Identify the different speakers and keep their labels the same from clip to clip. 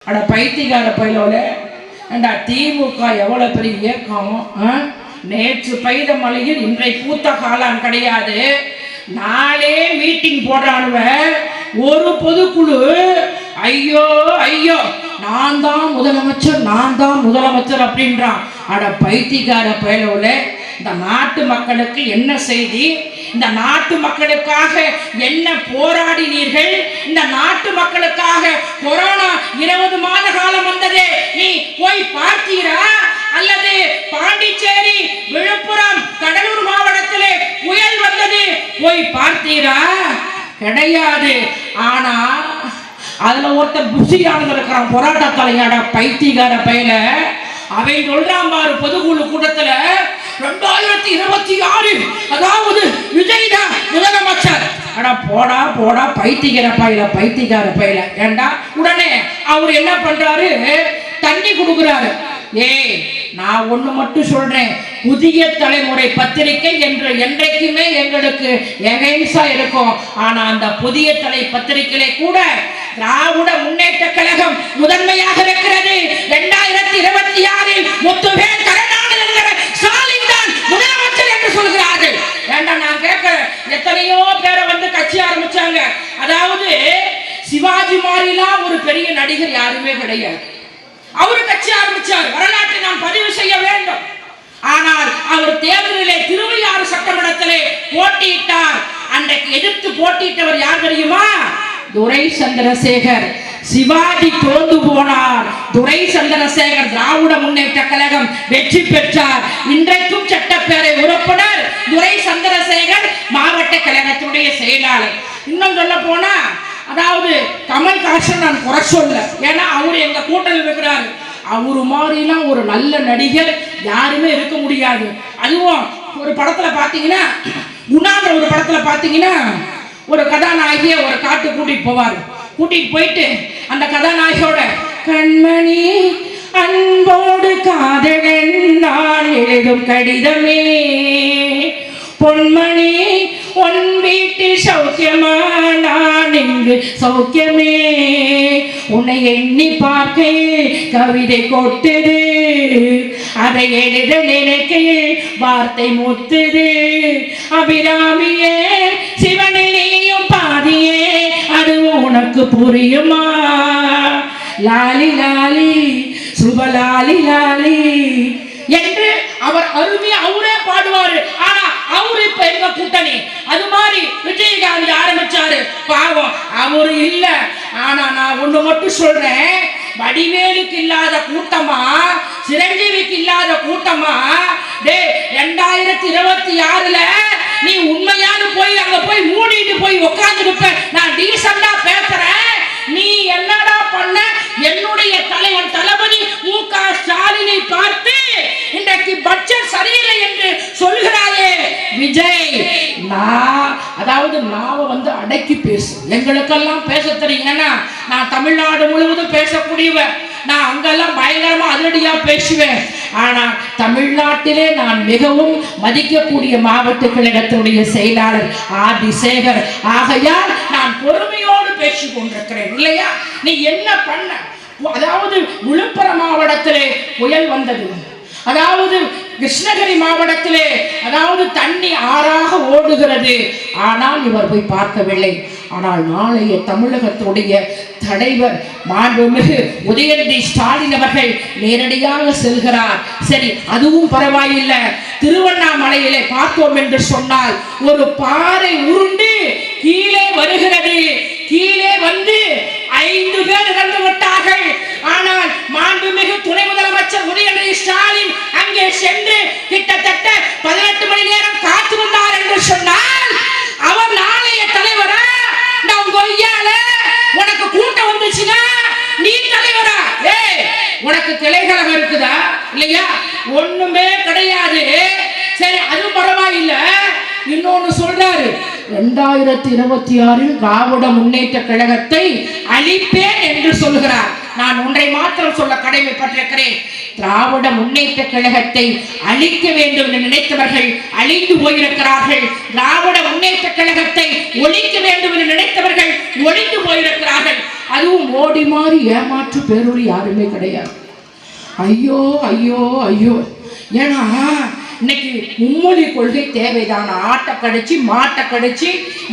Speaker 1: அட பைத்தியக்கார பயிலோல ஏண்டா திமுக எவ்வளவு பெரிய இயக்கம். நேற்று பெய்த மழையில் இன்றை பூத்த காலம் கிடையாது. நாளே மீட்டிங் போடுறானுவ ஒரு பொதுக்குழு. ஐயோ ஐயோ நான் தான் முதலமைச்சர் அப்படின்றான். அட பைத்தியக்கார பயலோல இந்த நாட்டு மக்களுக்கு என்ன செய்தி? இந்த நாட்டு மக்களுக்காக என்ன போராடினீர்கள்? இந்த நாட்டு மக்களுக்காக கொரோனா 20 மாத காலம் வந்ததே, நீ போய் பார்த்தீரா? அல்லது பாண்டிச்சேரி, விழுப்புரம், கடலூர் மாவட்டத்திலே புயல் வந்தது, போய் பார்த்தீரா? கிடையாது. ஆனா அதுல ஒருத்தர் புஷியானது இருக்கிறான், போராட்ட தலையாட பைத்தியக்கார பையல. அவன் சொல்றான் பாரு பொதுக்குழு கூட்டத்துல 2026 அதாவது விஜய் தான் முதலமைச்சர். அடா போடா போடா பைத்தியக்கார பையல. ஏண்டா உடனே அவர் என்ன பண்றாரு? தண்ணி கொடுக்குறாரு. நான் ஒண்ணு மட்டும் சொல்றேன், புதிய தலைமுறை பத்திரிகை என்று என்றைக்குமே எங்களுக்கு எகைன்ஸா இருக்கும். ஆனா அந்த புதிய தலை பத்திரிகையிலே கூட திராவிட முன்னேற்ற கழகம் முதன்மையாக இருக்கிறது. 2026 முத்துவேல் கருணாநிதி என்கிற ஸ்டாலின் தான் முதலமைச்சர் என்று சொல்கிறார்கள். ஏண்டா நான் கேட்க, எத்தனையோ பேரை வந்து கட்சி ஆரம்பிச்சாங்க. அதாவது சிவாஜி மாதிரிலாம் ஒரு பெரிய நடிகர் யாருமே கிடையாது. அவரு கட்சி ஆரம்பிச்சார். வரலாற்றை நாம் பதிவு செய்ய வேண்டும். ஆனால் அவர் தேர்தலிலே திருவையாறு சட்டமன்றத்திலே போட்டியிட்டார். அன்றைக்கு எதிர்த்து போட்டியிட்டவர் யார் தெரியுமா? துரை சந்திரசேகர். சிவாஜி தோந்து போனார். துரை சந்திரசேகர் திராவிட முன்னேற்ற கழகம் வெற்றி பெற்றார். இன்றைக்கும் சட்டப்பேரவை உறுப்பினர் துரை சந்திரசேகர், மாவட்ட கழகத்துடைய செயலாளர். இன்னும் சொல்ல போனா, அதாவது கமல்ஹாசன் நான் குறை சொல்ல, ஏன்னா அவரு எங்க கூட்டத்தில் இருக்கிறாரு. அவரு மாதிரிலாம் ஒரு நல்ல நடிகர் யாருமே இருக்க முடியாது. அதுவும் ஒரு படத்துல பாத்தீங்கன்னா, குணான்ற ஒரு படத்துல பாத்தீங்கன்னா, ஒரு கதாநாயகிய ஒரு காட்டு கூட்டிட்டு போயிட்டு அந்த கதாநாயகியோட கண்மணி அன்போடு காதலன் நான் எழுதும் கடிதமே, பொன்மணி உன் வீட்டில் சௌக்கியமா, நான் இங்கு சௌக்கியமே, உன்னை எண்ணி பார்க்க கவிதை கொட்டுது, அதை எழுத நினைக்க வார்த்தை முத்துது, அபிராமியே சிவனிலேயும் பாதியே, அது உனக்கு புரியுமா, லாலி லாலி சுபலாலி லாலி என்று அவர் அருமையா அவரே பாடுவாரு. ஆனா அவரு இப்ப எங்க கூட்டணி. அது மாதிரி விஜயகாந்த் ஆரம்பிச்சாரு, பாவம் அவரு இல்ல. ஆனா நான் ஒண்ணு மட்டும் சொல்றேன், வடிவேலுக்கு இல்லாத கூட்டமா, சிரஞ்சீவிக்கு இல்லாத கூட்டமா? 2026 நீ உண்மையான போய் அங்க போய் மூடிட்டு போய் உட்கார்ந்து இருப்ப. நான் டீசெண்டா பேசுறேன். நீ என்னடா பண்ண? என்னுடைய தலைவன் தளபதி மு.க. ஸ்டாலினை பார்த்து இன்றைக்கு பட்ஜெட் சரியில்லை என்று சொல்கிறாயே விஜய். அதாவது நாவ வந்து அடக்கி பேசு. எங்களுக்கெல்லாம் பேச தெரியுங்கன்னா, நான் தமிழ்நாடு முழுவதும் பேசக்கூடியவன். நான் அங்கெல்லாம் பயங்கரமா அதிரடியா பேசுவேன். ஆனா தமிழ்நாட்டிலே நான் மிகவும் மதிக்கக்கூடிய மாவட்ட கழகத்தினுடைய செயலாளர் ஆதி சேகர். ஆகையால் நான் பொறுமையோடு பேசிக் கொண்டிருக்கிறேன். இல்லையா? நீ என்ன பண்ண? அதாவது விழுப்புரம் மாவட்டத்திலே புயல் வந்தது. அதாவது கிருஷ்ணகிரி மாவட்டத்திலே அதாவது தண்ணி ஆறாக ஓடுகிறது. ஆனால் இவர் போய் பார்க்கவில்லை. ஆனால் நாளைய தமிழகத்துடைய தலைவர் மாண்புமிகு உதயநிதி ஸ்டாலின் அவர்கள் நேரடியாக செல்கிறார். சரி, அதுவும் பரவாயில்லை. திருவண்ணாமலையிலே பார்த்தோம் என்று சொன்னால் ஒரு பாறை உருண்டு கீழே வருகிறது. கீழே வந்து 5 பேர் இறந்து விட்டார்கள். ஆனால் மாண்புமிகு துணை முதலமைச்சர் உதயநிதி ஸ்டாலின் அங்கே சென்று கிட்டத்தட்ட 18 மணி நேரம் காத்திருந்தார் என்று சொன்னால், அவர் நாளைய தலைவரா? உனக்கு கூட்டம் வந்துச்சுன்னா நீ தலைவரா? உனக்கு கிளைகழகம் இருக்குதா? இல்லையா? ஒண்ணுமே கிடையாது. சரி, அது பரவாயில்லை. இன்னொன்னு சொல்றாரு, 2026 திராவிட முன்னேற்ற கழகத்தை அழிப்பேன் என்று சொல்கிறார். நான் ஒன்றை மாத்திரம் சொல்ல கடமைப்பட்டிருக்கிறேன். திராவிட முன்னேற்ற கழகத்தை அழிக்க வேண்டும் என்று நினைத்தவர்கள் அழிந்து போயிருக்கிறார்கள். திராவிட முன்னேற்ற கழகத்தை ஒழிக்க வேண்டும் என்று நினைத்தவர்கள் ஒழிந்து போயிருக்கிறார்கள். அதுவும் மோடி மாதிரி ஏமாற்று பேரொழி யாருமே கிடையாது. ஐயோ ஐயோ ஐயோ. ஏன்னா இன்னைக்கு மும்மொழி கொள்கை தேவைதான். ஆட்டை கடிச்சு மாட்டை கடிச்சு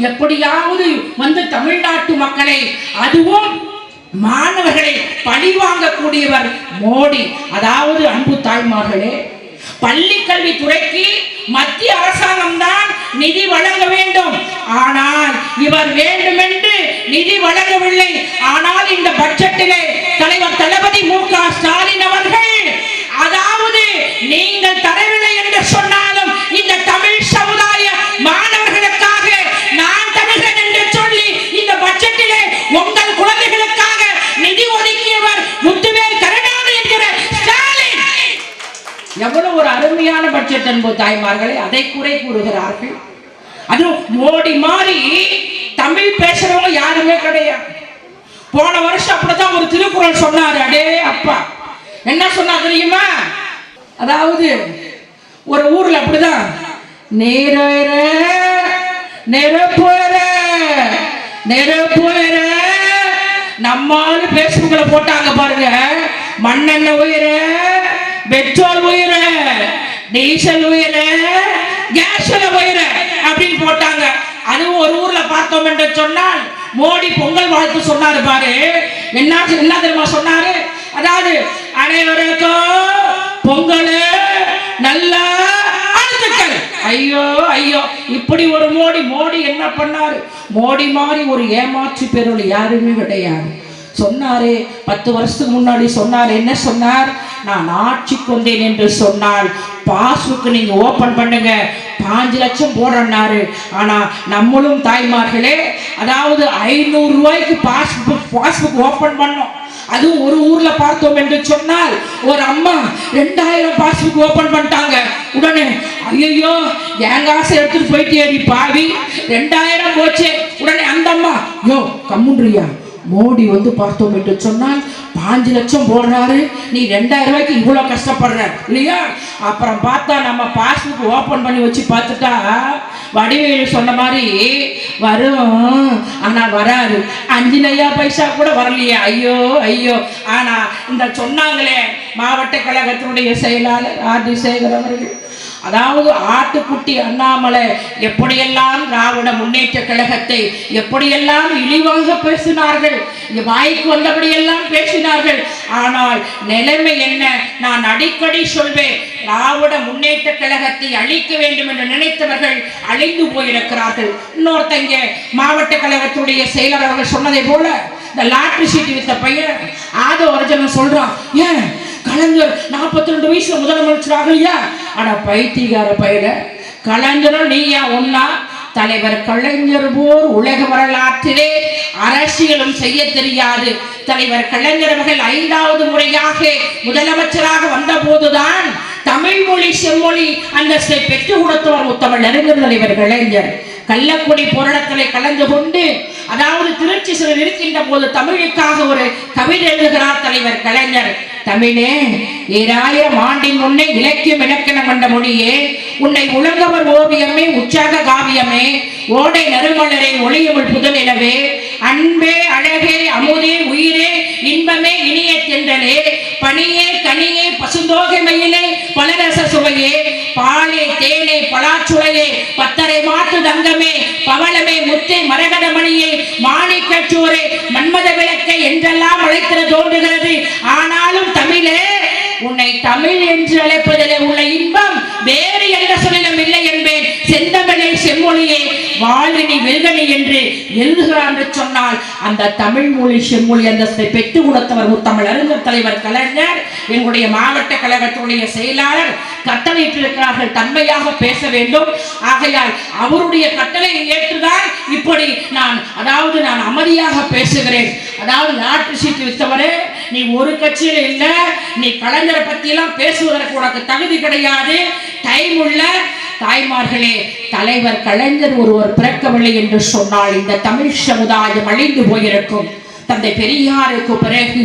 Speaker 1: எப்படியாவது வந்து தமிழ்நாட்டு மக்களை, அதுவும் மாணவர்களை பழி வாங்கக்கூடியவர் மோடி. அதாவது அன்பு தாய்மார்களே, பள்ளி கல்வித்துறைக்கு மத்திய அரசாங்கம் தான் நிதி வழங்க வேண்டும். ஆனால் இவர் வேண்டுமென்று நிதி வழங்கவில்லை. ஆனால் இந்த பட்ஜெட்டிலே தலைவர் தளபதி மு.க. ஸ்டாலின் அவர்கள், அதாவது நீங்கள் தரவில்லை என்று சொன்னாலும் இந்த தமிழ் சமுதாய மாணவர்களுக்காக நான் தருகிறேன் என்று சொல்லி இந்த பட்ஜெட்டிலே உங்கள் குழந்தைகளுக்காக நிதி ஒதுக்கியவர் முத்துவேல் கருணாநிதி என்கிற ஸ்டாலின். எவ்வளவு ஒரு அருமையான பட்ஜெட் என்பது தாய்மார்களே, அதை குறை கூறுகிறார்கள். அதுவும் மோடி மாதிரி தமிழ் பேசுறவங்க யாருமே கிடையாது. போன வருஷம் அப்படிதான் ஒரு திருக்குறள் சொன்னாரு. அடே அப்பா, என்ன சொன்னா தெரியுமா? அதாவது ஒரு ஊர்ல அப்படிதான் நேர நம்மால பேஸ்புக்ல போட்டாங்க பாருங்க. மண்ணெண்ணெய் உயிர, பெட்ரோல் உயிர, டீசல் உயிர, கேஸ் உயிர அப்படின்னு போட்டாங்க. அதுவும் ஒரு ஊர்ல பார்த்தோம் என்று சொன்னால் மோடி பொங்கல் வாழ்த்து சொன்னாரு பாரு. என்ன தெரியுமா சொன்னாரு? அதாவது அனைவருக்கும் பொங்கல் நல்ல வாழ்த்துக்கள். ஐயோ ஐயோ, இப்படி ஒரு மோடி என்ன பண்ணாரு? மோடி மாதிரி ஒரு ஏமாற்று பேரோடு யாருமே கிடையாது. சொன்னாரு 10 வருஷத்துக்கு முன்னாடி சொன்னார். என்ன சொன்னார்? நான் ஆட்சிக்கு வந்தேன் என்று சொன்னால் பாஸ்புக் நீங்க ஓபன் பண்ணுங்க, 5 லட்சம் போடுறாரு. ஆனா நம்மளும் தாய்மார்களே, அதாவது 500 ரூபாய்க்கு பாஸ்புக் ஓபன் பண்ணோம். அதுவும் ஒரு ஊர்ல பார்த்தோம் என்று சொன்னால் ஒரு அம்மா 2000 பாஸ்புக் ஓபன் பண்ணிட்டாங்க. உடனே ஐயோ என் காசை எடுத்துட்டு போயிட்டேடி பாவி, 2000 போச்சு. உடனே அந்த அம்மா, யோ கம்முன்றியா, மோடி வந்து பார்த்தோம் என்று சொன்னால் 5 லட்சம் போடுறாரு, நீ 2000 ரூபாய்க்கு இவ்வளவு கஷ்டப்படுற இல்லையா? அப்புறம் பார்த்தா நம்ம பாஸ்புக் ஓபன் பண்ணி வச்சு பார்த்துட்டா வடிவேலு சொன்ன மாதிரி வரும், ஆனா வராது. 5 நையா பைசா கூட வரலையே. ஐயோ ஐயோ. ஆனா இந்த சொன்னாங்களே மாவட்ட கழகத்தினுடைய செயலாளர் ஆர் டி சேகர் அவர்கள், அதாவது ஆட்டுக்குட்டி அண்ணாமலை எப்படியெல்லாம் திராவிட முன்னேற்ற கழகத்தை எப்படியெல்லாம் இழிவாக பேசினார்கள், வாய்க்கு வந்தபடியெல்லாம் பேசினார்கள். ஆனால் நிலைமை என்ன? நான் அடிக்கடி சொல்வேன், திராவிட முன்னேற்ற கழகத்தை அழிக்க வேண்டும் என்று நினைத்தவர்கள் அழிந்து போயிருக்கிறார்கள். இன்னொருத்தங்க மாவட்ட கழகத்துடைய செயலர் அவர்கள் சொன்னதை போல இந்த லாட்டரி சீட்டு வித்த பையன் ஆதோ ஒரிஜினல் சொல்றான், ஏன் கலைஞர் 42 வயசுல முதலமைச்சராக இல்லையா? ஆனா பைத்தியக்கார பையல, கலைஞரும் நீயா ஒன்னா? தலைவர் கலைஞர் போர் உலக வரலாற்றிலே அரசியலும் செய்ய தெரியாது. தலைவர் கலைஞர் அவர்கள் 5வது முறையாக முதலமைச்சராக வந்த போதுதான் தமிழ் மொழி செம்மொழி அந்தஸ்தை பெற்றுக் கொடுத்தவர் முத்தமிழ் அறிஞர் தலைவர் கலைஞர். கள்ளக்குடி போராட்டத்தில் கலந்து கொண்டு, அதாவது திருச்சி சிலர் இருக்கின்ற போது தமிழுக்காக ஒரு கவிதை எழுதுகிறார் தலைவர் கலைஞர். தமிழே, 2000 ஆண்டின் முன்னே இலக்கியம் இலக்கணம் கண்ட மொழியே, உன்னை உலகவர் ஓவியமே உற்சாக காவியமே, ஓடை நறுமலரே ஒளியமிழ் புதனிலவே, அன்பே அழகே அமுதே உயிரே இன்பமே இனிய தென்றலே, பனியே கனியே பசுந்தோகை மயிலே பலரச சுவையே, பாலே தேனே பலாச்சுளையே பத்தரை மாட்டு தங்கமே பவளமே முத்தே மரகதமணியே மாணிக்கச்சோரே மன்மத விளக்கை என்றெல்லாம் அழைத்திட தோன்றுகிறது. ஆனாலும் தமிழே, உன்னை தமிழ் என்று அழைப்பதிலே உள்ள இன்பம் வேறு எந்த சொல்லிலும் இல்லை என்பேன். செந்தமிழே செம்மொழியே வாழ்வினி வெல்கனி என்று எழுதுகிறார் என்று சொன்னால் அந்த தமிழ் மொழி செம்மொழி அந்தஸ்தை பெற்றுக் கொடுத்தவர் முத்தமிழ் அறிஞர் தலைவர் கலைஞர். எங்களுடைய மாவட்ட கழகத்துடைய செயலாளர் கட்டளையிட்டிருக்கிறார்கள், தன்மையாக பேச வேண்டும். ஆகையால் அவருடைய கட்டளையை ஏற்றுதான் இப்படி நான் அமைதியாக பேசுகிறேன். அதாவது லாட்டரி சீட்டு வித்தவரே, நீ ஒரு கட்சியில இல்ல, நீ கலைஞரை பத்தி எல்லாம் பேசுவதற்கு உனக்கு தகுதி கிடையாது. டைம் உள்ள தாய்மார்களே, தலைவர் கலைஞர் ஒருவர் பிறக்கவில்லை என்று சொன்னால் இந்த தமிழ் சமுதாயம் அழிந்து போயிருக்கும். தந்தை பெரியாருக்கு பிறகு,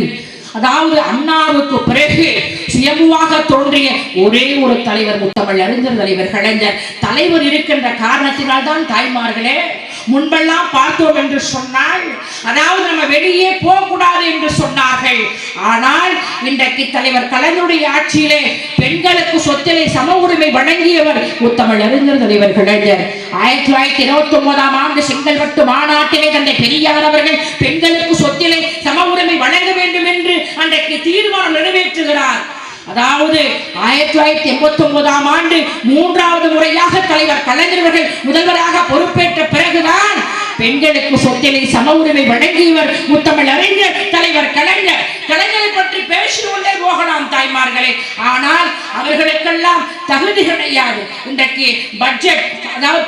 Speaker 1: அதாவது அண்ணாவுக்கு பிறகு சுயம்புவாக தோன்றிய ஒரே ஒரு தலைவர் முத்தமிழ் அறிஞர் தலைவர் கலைஞர். தலைவர் இருக்கின்ற காரணத்தினால் தான் தாய்மார்களே முன்பெல்லாம் பார்த்தோம் என்று சொன்னால், அதாவது நம்ம வெளியே போகக்கூடாது என்று சொன்னார்கள். ஆனால் இன்றைக்கு தலைவர் கலைஞருடைய ஆட்சியிலே பெண்களுக்கு சொத்திலே சம உரிமை வழங்கியவர் முத்தமிழ் அறிஞர் தலைவர் கலைஞர். 1929ஆம் ஆண்டு செங்கல்பட்டு மாநாட்டிலே தந்தை பெரியார் அவர்கள் பெண்களுக்கு சொத்திலே சம உரிமை வழங்க வேண்டும் என்று அன்றைக்கு தீர்மானம் நிறைவேற்றுகிறார். அதாவது 1989ஆம் ஆண்டு 3வது முறையாக தலைவர் கலைஞர்கள் முதல்வராக பொறுப்பேற்ற பிறகுதான் பெண்களுக்கு சொத்திலே சம உரிமை வழங்கியவர் முத்தமிழ் அறிஞர் தலைவர் கலைஞர். கலைஞரை பற்றி பேசிக்கொண்டே போகலாம் தாய்மார்களே, ஆனால் அவர்களுக்கெல்லாம் தகுதி கிடையாது. இன்றைக்கு பட்ஜெட், அதாவது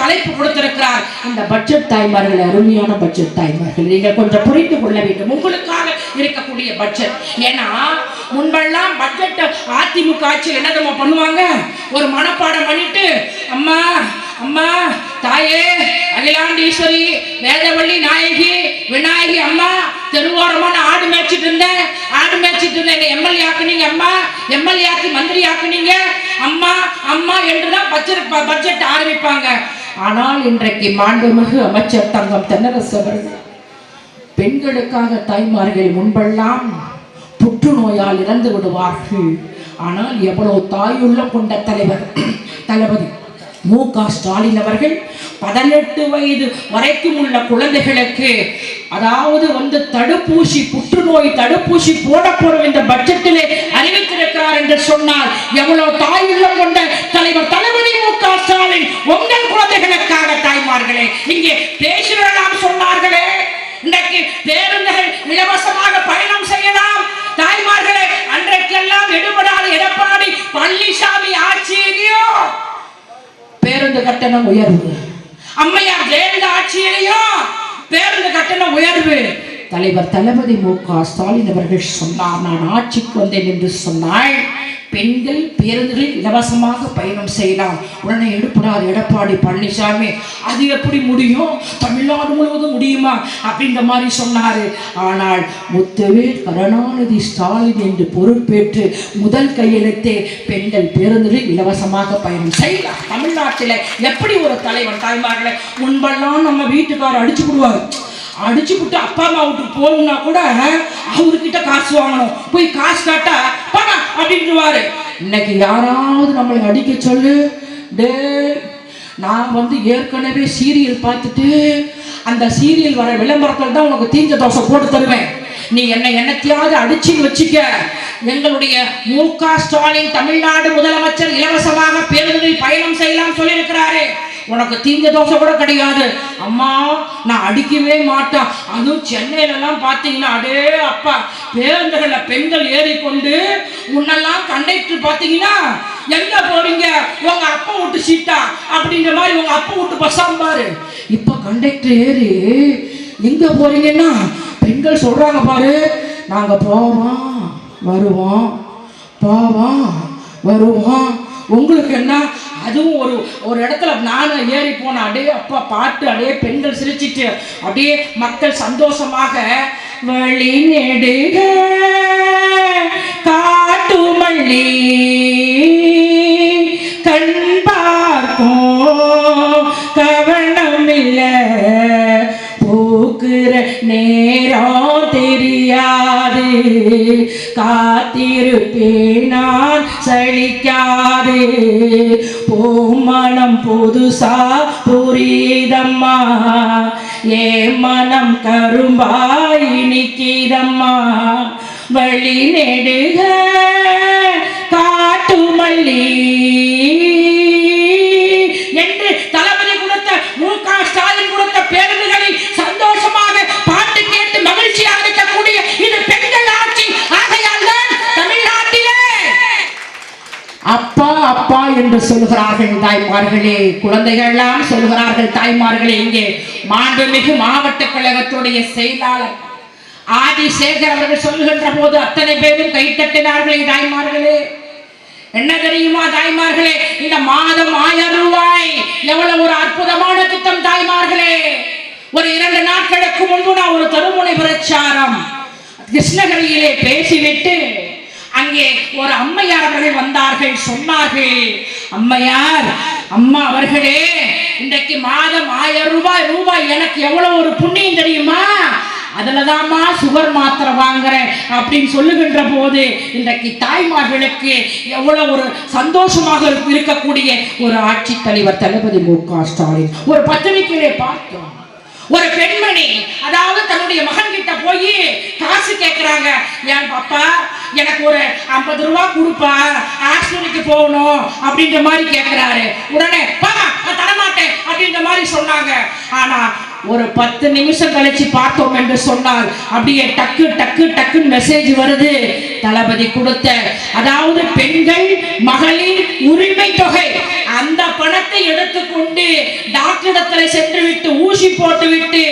Speaker 1: தலைப்பு கொடுத்திருக்கிறார். இந்த பட்ஜெட் தாய்மார்கள் அருமையான பட்ஜெட் தாய்மார்கள், நீங்கள் கொஞ்சம் புரிந்து கொள்ள வேண்டும். உங்களுக்காக இருக்கக்கூடிய பட்ஜெட். ஏன்னா முன்பெல்லாம் பட்ஜெட் அதிமுக ஆட்சியில் என்ன பண்ணுவாங்க, ஒரு மனப்பாடம் பண்ணிட்டு அம்மா அம்மா தாயே அகிலாண்டீஸ்வரி வேதவள்ளி நாயகி விநாயகி அம்மா தெருவோரமான ஆடு மேய்ச்சிட்டு இருந்தேன் எம்எல்ஏ ஆக்குனீங்க அம்மா, எம்எல்ஏ ஆக்கி மந்திரி ஆக்குனீங்க அம்மா அம்மா என்றுதான் பட்ஜெட் ஆரம்பிப்பாங்க. ஆனால் இன்றைக்கு மாண்புமிகு அமைச்சர் தங்கம் தென்னரசு அவர்கள் பெண்களுக்காக தாய்மார்கள் முன்பெல்லாம் புற்றுநோயால் இறந்து விடுவார்கள். ஆனால் எவ்வளவு தாயுள்ளம் கொண்ட தளபதி மு.க. ஸ்டாலின் அவர்கள் 18 வயது வரைக்கும் உள்ள குழந்தைகளுக்கு அதாவது தடுப்பூசி, புற்றுநோய் தடுப்பூசி போடப்படும் இந்த பட்ஜெட்டிலே அறிவித்திருக்கிறார் என்று சொன்னால் எவ்வளவு தாயுள்ளம் கொண்ட தலைவர் தளபதி மு.க. ஸ்டாலின் உங்கள் குழந்தைகளுக்காக தாய்மார்களே இங்கே பேசுகிறலாம் சொன்னார்களே. இன்றைக்கு பேருந்துகள் இலவசமாக பயணம் செய்யலாம் தாய்மார்களே. அன்றைக்கெல்லாம் எடுபடாத எடப்பாடி பழனிசாமி ஆட்சியிலேயோ பேருந்து கட்டணம் உயர்வு, அம்மையார் ஜெயலலிதா ஆட்சியிலேயும் பேருந்து கட்டணம் உயர்வு. தலைவர் தளபதி மு.க. ஸ்டாலின் அவர்கள் சொன்னார், நான் ஆட்சிக்கு வந்தேன் என்று சொன்னால் பெண்கள் பேருந்துகளில் இலவசமாக பயணம் செய்யலாம். உடனே எடுப்படார் எடப்பாடி பழனிசாமி, அது எப்படி முடியும், தமிழ்நாடு முழுவதும் முடியுமா அப்படின்ற மாதிரி சொன்னாரு. ஆனால் முத்துவேல் கருணாநிதி ஸ்டாலின் என்று பொறுப்பேற்று முதல் கையெழுத்தே பெண்கள் பேருந்துகளில் இலவசமாக பயணம் செய்யலாம். தமிழ்நாட்டில் எப்படி ஒரு தலைவர் தாய்மார்களை முன்பெல்லாம் நம்ம வீட்டுக்காரர் அடிச்சு விடுவார், அடிச்சு விட்டு அப்பா அம்மா வீட்டுக்கு போகணும்னா கூட அவர்கிட்ட காசு வாங்கணும், போய் காசு காட்டா பணம் அப்படின்ட்டுவாரு. இன்னைக்கு யாராவது நம்மளை அடிக்க சொல்லு, டே நான் ஏற்கனவே சீரியல் பார்த்துட்டு அந்த சீரியல் வர விளம்பரத்தில் தான் உனக்கு தீஞ்ச தோசை போட்டு தருவேன், நீ என்னத்தையாவது அடிச்சுன்னு வச்சுக்க. எங்களுடைய மு.க. ஸ்டாலின் தமிழ்நாடு முதலமைச்சர் இலவசமாக பேருந்தில் பயணம் செய்யலாம் சொல்லியிருக்கிறாரு. உனக்கு தீஞ்ச தோசை கூட கிடையாது அம்மா, நான் அடிக்கவே மாட்டேன். அதுவும் சென்னையிலலாம் பார்த்தீங்கன்னா அடே அப்பா பேருந்துகள்ல பெண்கள் ஏறிக்கொண்டு முன்னெல்லாம் கண்டக்டர் பார்த்தீங்கன்னா எங்க போறீங்க, உங்க அப்பா விட்டு சீட்டா அப்படின்ற மாதிரி உங்க அப்பா விட்டு பசாம்பாரு. இப்ப கண்டக்டர் ஏறி எங்க போறீங்கன்னா பெண்கள் சொல்றாங்க பாரு, நாங்க போவோம் வருவோம் போவோம் வருவோம். உங்களுக்கு என்ன, அதுவும் ஒரு இடத்துல நானும் ஏறி போனேன், அடே அப்பா பாட்டு, அடே பெண்கள் சிரிச்சிட்டு அப்படியே மக்கள் சந்தோஷமாக வழி நெடுக காட்டு மல்லி கண் பார்க்கும் கவனமில்ல பூக்குற நேரம் தெரியாது காத்திருப்பேன் நான் சலிக்காது பூமணம் புதுசா புரியுதம்மா ஏ மனம் கரும்பாய் நிக்கிதம்மா வழி நெடுக காட்டு மல்லி என்று தளபதி கொடுத்த மு.க. ஸ்டாலின் கொடுத்த பேருந்துகளில் சந்தோஷமாக பாட்டு கேட்டு மகிழ்ச்சியாக இருக்கக்கூடிய இது பெண்கள் ஆட்சி. ஆகையால் தான் தமிழ்நாட்டிலே அப்பா அப்பா என்று சொல்கிறார்கள் தாய்மார்களே, குழந்தைகள்லாம் சொல்கிறார்கள் தாய்மார்களே. இங்கே மாண்புமிகு மாவட்ட கழகத்துடைய செயலாளர் ஆதிசேகர் அவர்கள் சொல்லுகின்ற போது அத்தனை பேரும் கைத்தட்டினார்களே தாய்மார்களே. என்ன தெரியுமா தாய்மார்களே, இந்த மாதம் 1000 ரூபாய் எவ்வளவு ஒரு அற்புதமான திட்டம் தாய்மார்களே. ஒரு 2 நாட்களுக்கு முன்பு நான் ஒரு தருமுனை பிரச்சாரம் கிருஷ்ணகிரியிலே பேசிவிட்டு அங்கே ஒரு அம்மையார் அவர்கள் வந்தார்கள். சொன்னார்கள், அம்மையார் அம்மா அவர்களே, இன்றைக்கு மாதம் 1000 ரூபாய் எனக்கு எவ்வளவு ஒரு புண்ணியம் தெரியுமா? அதுலதாம்மா சுகர் மாத்திரை வாங்குறேன் அப்படின்னு சொல்லுகின்ற போது இன்றைக்கு தாய்மார்களுக்கு எவ்வளவு ஒரு சந்தோஷமாக இருக்கக்கூடிய ஒரு ஆட்சித் தலைவர் தளபதி மு.க. ஸ்டாலின். ஒரு பத்திரிகையிலே பார்த்தோம், ஒரு பெண்மணி அதாவது தன்னுடைய மகன் கிட்ட போய் காசு கேட்கிறாங்க. ஏன் பாப்பா, எனக்கு ஒரு 50 ரூபாய் கொடுப்பா, ஆஸ்பத்திரிக்கு போகணும் அப்படின்ற மாதிரி கேட்கிறாரு. உடனே பாப்பா நான் தரமாட்டேன் அப்படின்ற மாதிரி சொன்னாங்க. ஆனா ஒரு 10 நிமிஷம் கழிச்சு பார்த்தோம் என்று சொன்னால் அப்படியே டக்கு டக்கு டக்குன்னு மெசேஜ் வருது. தளபதி கொடுத்த அதாவது பெண்கள் மகளிர் உரிமை தொகை, அந்த பணத்தை எடுத்துக்கொண்டு டாக்டரிடத்துல சென்று விட்டு ஊசி போட்டு விட்டு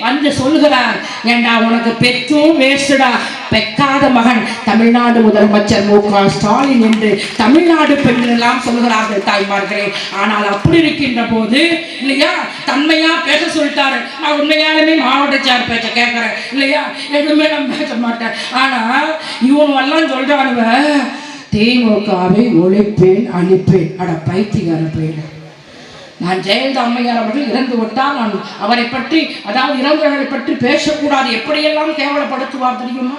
Speaker 1: வந்து சொல்கிறார், ஏண்டா உனக்கு பெற்றும் வேஸ்டா, பெக்காத மகன் தமிழ்நாடு முதலமைச்சர் மு.க. ஸ்டாலின் என்று தமிழ்நாடு பெண்கள் எல்லாம் சொல்கிறார்கள் தாய்மார்களே. ஆனால் அப்படி இருக்கின்ற போது இல்லையா, தன்மையா பேச சொல்லிட்டாரு. நான் உண்மையாலுமே மாவட்ட சேர் பேச்ச கேட்கிறேன் இல்லையா, எதுவுமே நான் பேச மாட்டேன். ஆனா இவன் எல்லாம் சொல்றானுவ, திமுகவை ஒழிப்பேன் அழிப்பேன். அட பைத்தியக்கார பையன், நான் ஜெயலலிதா அம்மையார் அவர்கள் இறந்து விட்டால் நான் அவரை பற்றி அதாவது இறந்தவர்களை பற்றி பேசக்கூடாது, எப்படியெல்லாம் கேவலப்படுத்துவார் தெரியுமா?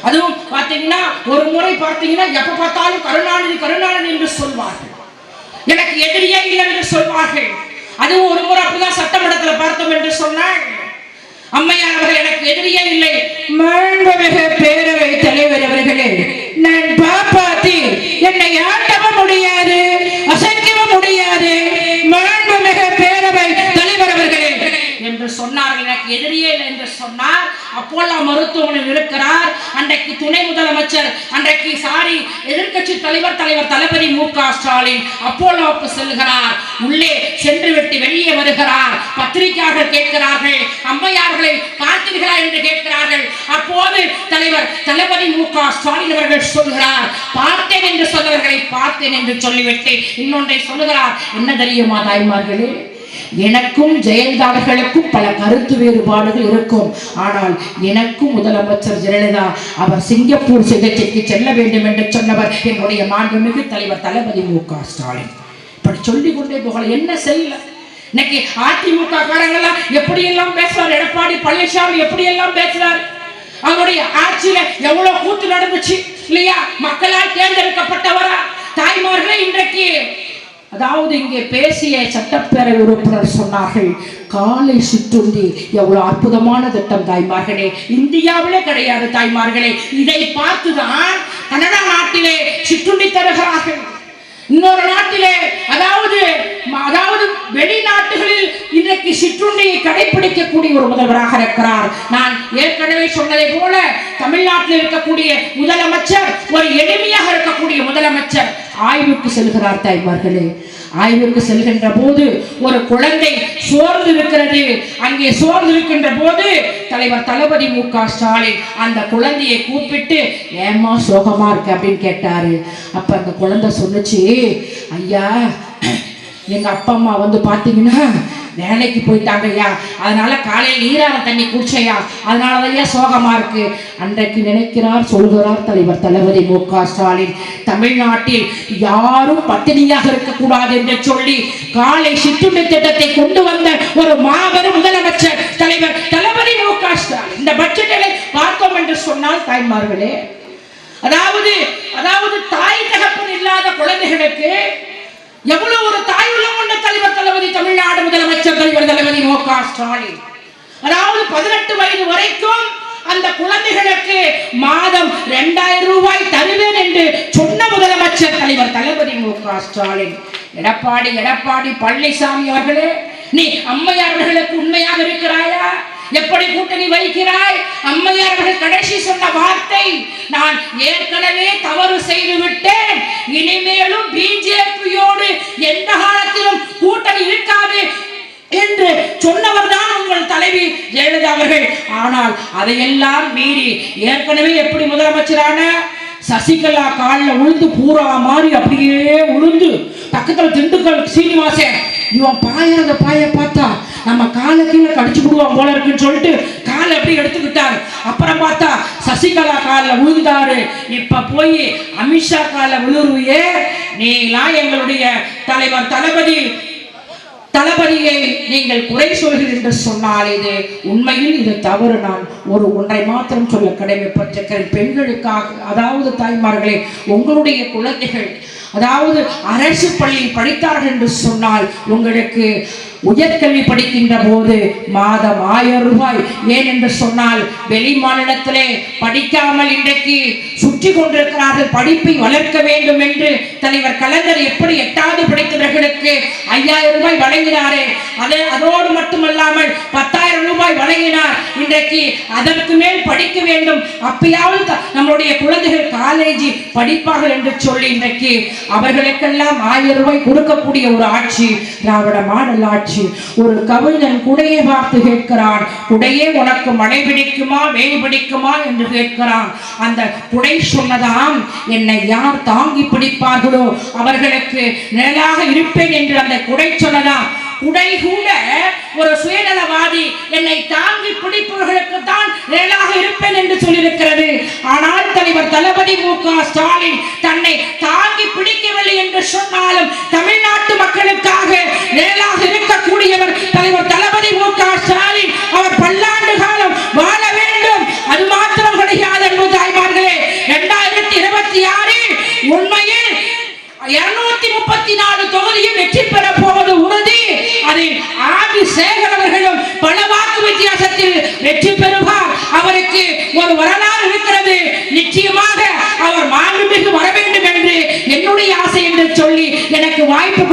Speaker 1: அதுவும் பார்த்தீங்கன்னா ஒரு முறை பார்த்தீங்கன்னா எப்ப பார்த்தாலும் கருணாநிதி கருணாநிதி என்று சொல்வார்கள், எனக்கு எதிரியே இல்லை என்று சொல்வார்கள். அதுவும் ஒரு முறை அப்படிதான் சட்டமன்றத்தில் பார்த்தோம் என்று சொன்னார். அம்மையார் அவர்கள் எனக்கு எதிரியே இல்லை, மாண்புமிகு பேரவை தலைவர் அவர்களே, நான் பாப்பாத்தி என்னை ஆட்டவும் முடியாது அசைக்கவும் முடியாது, மாண்புமிகு பேரவை தலைவர் அவர்களே என்று சொன்னார்கள். எனக்கு எதிரியே இல்லை என்று சொன்னார். அப்போல்லா மருத்துவமனையில் இருக்கிறார். அன்றைக்கு துணை முதலமைச்சர், அன்றைக்கு எதிர்க்கட்சி தலைவர் தளபதி மு.க. ஸ்டாலின் அப்போலோவுக்கு செல்கிறார். உள்ளே சென்று விட்டு வெளியே வருகிறார். பத்திரிகையாளர்கள் கேட்கிறார்கள், அம்மையார்களை பார்த்தீர்களா என்று கேட்கிறார்கள். அப்போது தளபதி மு.க. ஸ்டாலின் அவர்கள் சொல்கிறார், பார்த்தேன் என்று சொன்னவர்களை பார்த்தேன் என்று சொல்லிவிட்டு இன்னொன்றை சொல்லுகிறார். என்ன தெரியுமா தாய்மார்களே, எனக்கும் ஜெயலலிதாவுக்கும் பல கருத்து வேறுபாடுகள் இருக்கும். ஆனால் எனக்கும் முதலமைச்சர் ஜெயலலிதா அவர் சிங்கப்பூர் சிகிச்சைக்கு செல்ல வேண்டும் என்று சொன்னவர் என்னுடைய மாண்புமிகு தலைவர் தளபதி மு.க. ஸ்டாலின். இப்படி சொல்லிக் கொண்டே போகல. என்ன செய்யல, இன்னைக்கு அதிமுக காரங்கெல்லாம் எப்படி எல்லாம் பேசுறார், எடப்பாடி பழனிசாமி எப்படி எல்லாம் பேசுறார். அவருடைய ஆட்சியில எவ்வளவு கூத்து நடந்துச்சு இல்லையா, மக்களால் தேர்ந்தெடுக்கப்பட்டவரா. தாய்மார்களே, இன்றைக்கு அதாவது இங்கே பேசிய சட்டப்பேரவை உறுப்பினர் சொன்னார்கள், காலை சிற்றுண்டி எவ்வளவு அற்புதமான திட்டம் தாய்மார்களே, இந்தியாவிலே கிடையாது தாய்மார்களே. இதை பார்த்துதான் கனடா நாட்டிலே சிற்றுண்டி தருகிறார்கள். இன்னொரு நாட்டிலே அதாவது வெளிநாட்டுகளில் இன்றைக்கு சிற்றுண்டியை கடைபிடிக்கக்கூடிய ஒரு முதல்வராக இருக்கிறார். நான் ஏற்கனவே சொன்னதை போல தமிழ்நாட்டில் இருக்கக்கூடிய முதலமைச்சர் ஒரு எளிமையாக இருக்கக்கூடிய முதலமைச்சர். ஆய்வுக்கு செல்கிறார் தாய்மார்களே. ஆய்வுக்கு செல்கின்ற போது ஒரு குழந்தை சோர்ந்து இருக்கிறது. அங்கே சோர்ந்து இருக்கின்ற போது தலைவர் தளபதி மு.க. ஸ்டாலின் அந்த குழந்தையை கூப்பிட்டு, ஏம்மா சோகமா இருக்கு அப்படின்னு கேட்டாரு. அப்ப அந்த குழந்தை சொன்னுச்சு, ஐயா எங்க அப்பா அம்மா வந்து பாத்தீங்கன்னா வேலைக்கு போயிட்டாங்க ஐயா, அதனால காலையில் நீரான தண்ணி குடிச்சையா, அதனாலதான் ஐயா சோகமா இருக்கு. அன்றைக்கு நினைக்கிறார் சொல்கிறார் தலைவர் தளபதி மு.க. ஸ்டாலின், தமிழ்நாட்டில் யாரும் பட்டினியாக இருக்கக்கூடாது என்று சொல்லி காலை சிற்றுண்டி திட்டத்தை கொண்டு வந்த ஒரு மாபெரும் முதலமைச்சர் தலைவர் தளபதி மு.க. ஸ்டாலின். இந்த பட்ஜெட்டை பார்த்தோம் என்று சொன்னால் தாய்மார்களே, அதாவது தாய் தகப்பன் இல்லாத குழந்தைகளுக்கு எவ்வளவு ஒரு தாய் உள்ளம் கொண்ட தலைவர் தளபதி தமிழ்நாடு முதலமைச்சர் தலைவர் தளபதி மு.க. ஸ்டாலின். அதாவது 18 வயது வரைக்கும் அந்த குழந்தைகளுக்கு மாதம் 2000 ரூபாய் தருவேன் என்று சொன்ன முதலமைச்சர் தலைவர் தளபதி மு.க. ஸ்டாலின். எடப்பாடி பழனிசாமி அவர்களே, நீ அம்மையார்களுக்கு உண்மையாக இருக்கிறாயா? எப்படி கூட்டணி வைக்கிறாய்? அம்மையார்கள் கடைசி சொன்ன வார்த்தை, நான் ஏற்கனவே தவறு செய்து விட்டேன், இனிமேலும் பிஜேபியோடு எந்த காலத்திலும் கூட்டணி இருக்காது என்று சொன்னவர் தான் உங்கள் தலைவி ஜெயலலிதா அவர்கள். ஆனால் அதையெல்லாம் மீறி ஏற்கனவே எப்படி முதலமைச்சரான சசிகலா காலில் உளுந்து பூரா மாறி அப்படியே உளுந்து பக்கத்தில் திண்டுக்கல் சீனிவாசன் இவன் பாயாத பாய பார்த்தா நம்ம காலை கீழே கடிச்சு விடுவான் போல இருக்குன்னு சொல்லிட்டு காலை எப்படி எடுத்துக்கிட்டாரு. அப்புறம் பார்த்தா சசிகலா காலில் விழுந்தாரு. இப்ப போய் அமித்ஷா காலில் விழுருவியே, நீலாம் எங்களுடைய தலைவர் தளபதியை நீங்கள் குறை சொல்கிறீர்கள் என்று சொன்னால் இது உண்மையில் இது தவறு. நான் ஒன்றை மாத்திரம் சொல்ல கடமைப்பட்டிருக்கிறேன். பெண்களுக்காக, அதாவது தாய்மார்களே, உங்களுடைய குழந்தைகள் அதாவது அரசு பள்ளியில் படித்தார்கள் என்று சொன்னால் உங்களுக்கு உயர்கல்வி படிக்கின்ற போது மாதம் 1000 ரூபாய். ஏன் என்று சொன்னால் வெளி மாநிலத்திலே படிக்காமல் இன்றைக்கு சுற்றி கொண்டிருக்கிறார்கள். படிப்பை வளர்க்க வேண்டும் என்று தலைவர் கலைஞர் எப்படி 8வது படித்தவர்களுக்கு 5000 ரூபாய் வழங்கினாரே, அதோடு மட்டுமல்லாமல் 10,000 ரூபாய் வழங்கினார். இன்றைக்கு அதற்கு மேல் படிக்க வேண்டும், அப்பயாவது நம்முடைய குழந்தைகள் காலேஜ் படிப்பார்கள் என்று சொல்லி இன்றைக்கு அவர்களுக்கெல்லாம் 1000 ரூபாய் கொடுக்கக்கூடிய ஒரு ஆட்சி திராவிட மாடல் ஆட்சி. ஒரு கவிஞன் குடையை பார்த்து கேட்கிறான், குடையே உனக்கு மழை பிடிக்குமா வெயில் பிடிக்குமா என்று கேட்கிறான். அந்த குடை சொன்னதாம், என்னை யார் தாங்கி பிடிப்பார்களோ அவர்களுக்கு நிழலாக இருப்பேன் என்று அந்த குடை சொன்னதாம். குடை கூட ஒரு சுயநலவாதி என்னை தாங்கி பிடிப்பவர்களுக்கு தான் நிழலாக இருப்பேன் என்று சொல்லியிருக்கிறது. ஆனால் தலைவர் தளபதி மு.க. ஸ்டாலின் தன்னை தாங்கி பிடிக்கவில்லை என்று சொன்னாலும் தமிழ்நாட்டு மக்களுக்காக நிழலாக இருக்கக்கூடியவர் தலைவர் தளபதி மு.க. ஸ்டாலின். அவர் பல்லாண்டு காலம் வாழ வேண்டும். அது மாத்திரம் கிடையாது என்பது தாய்மார்களே. 2026 உண்மையில் 234 தொகுதியும் வெற்றி பெற போவது உறுதி. அதில் ஆதி சேகர் அவர்களும் பல வாக்கு வித்தியாசத்தில் வெற்றி பெறுவார். அவருக்கு ஒரு வரலாறு இருக்கிறது. நிச்சயமாக அவர் மாண்புமிகு வர வேண்டும் என்று என்னுடைய ஆசை என்று சொல்லி எனக்கு வாய்ப்பு